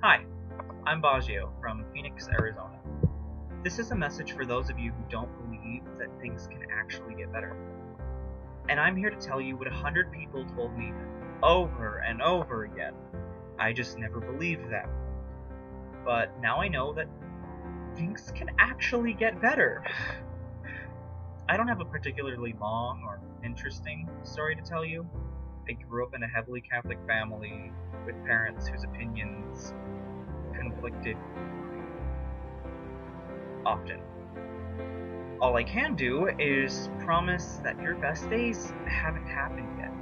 Hi, I'm Baggio from Phoenix, Arizona. This is a message for those of you who don't believe that things can actually get better. And I'm here to tell you what 100 people told me over and over again. I just never believed them. But now I know that things can actually get better. I don't have a particularly long or interesting story to tell you. I grew up in a heavily Catholic family with parents whose opinions conflicted often. All I can do is promise that your best days haven't happened yet.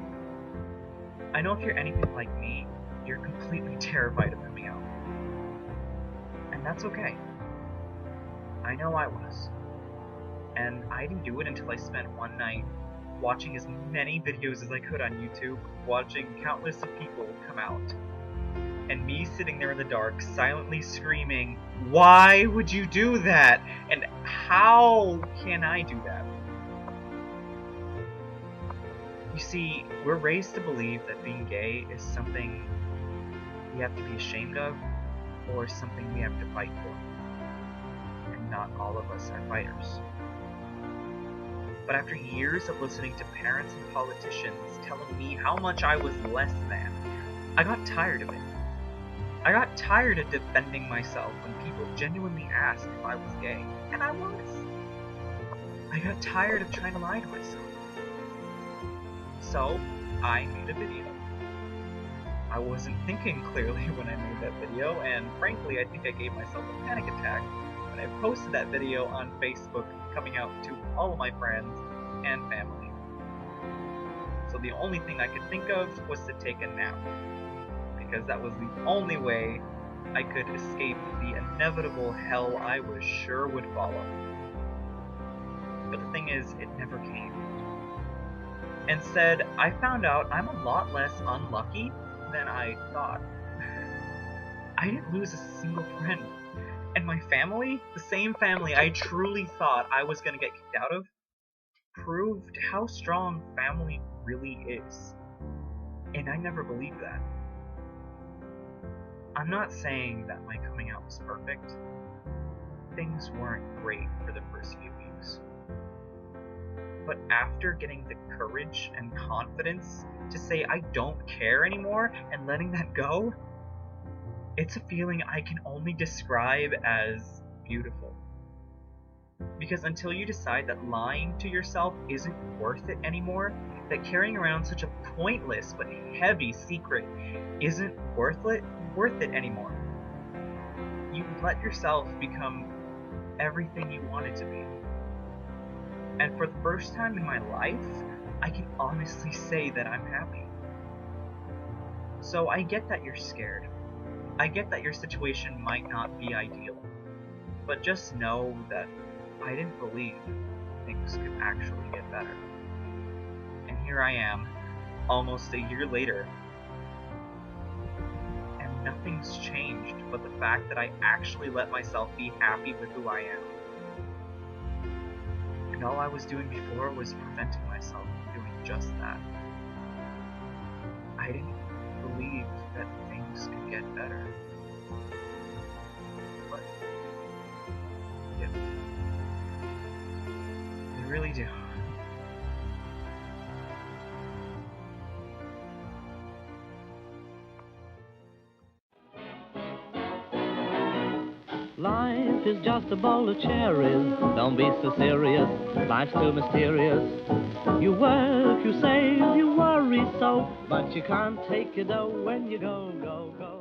I know if you're anything like me, you're completely terrified of coming out. And that's okay. I know I was. And I didn't do it until I spent one night watching as many videos as I could on YouTube, watching countless of people come out. And me sitting there in the dark, silently screaming, "Why would you do that? And how can I do that?" You see, we're raised to believe that being gay is something we have to be ashamed of, or something we have to fight for. And not all of us are fighters. But after years of listening to parents and politicians telling me how much I was less than, I got tired of it. I got tired of defending myself when people genuinely asked if I was gay, and I was. I got tired of trying to lie to myself. So, I made a video. I wasn't thinking clearly when I made that video, and frankly, I think I gave myself a panic attack when I posted that video on Facebook, coming out to all of my friends and family. So the only thing I could think of was to take a nap, because that was the only way I could escape the inevitable hell I was sure would follow. But the thing is, it never came. Instead, I found out I'm a lot less unlucky than I thought. I didn't lose a single friend. And my family, the same family I truly thought I was gonna get kicked out of, proved how strong family really is. And I never believed that. I'm not saying that my coming out was perfect. Things weren't great for the first few weeks. But after getting the courage and confidence to say I don't care anymore and letting that go, it's a feeling I can only describe as beautiful. Because until you decide that lying to yourself isn't worth it anymore, that carrying around such a pointless but heavy secret isn't worth it anymore, you let yourself become everything you want it to be. And for the first time in my life, I can honestly say that I'm happy. So I get that you're scared. I get that your situation might not be ideal. But just know that I didn't believe things could actually get better. And here I am, almost a year later, and nothing's changed but the fact that I actually let myself be happy with who I am. And all I was doing before was preventing myself from doing just that. I didn't believe that things could get better. But yeah, they really do. Life is just a bowl of cherries. Don't be so serious. Life's too mysterious. You work, you save, you worry so, but you can't take it all when you go, go, go.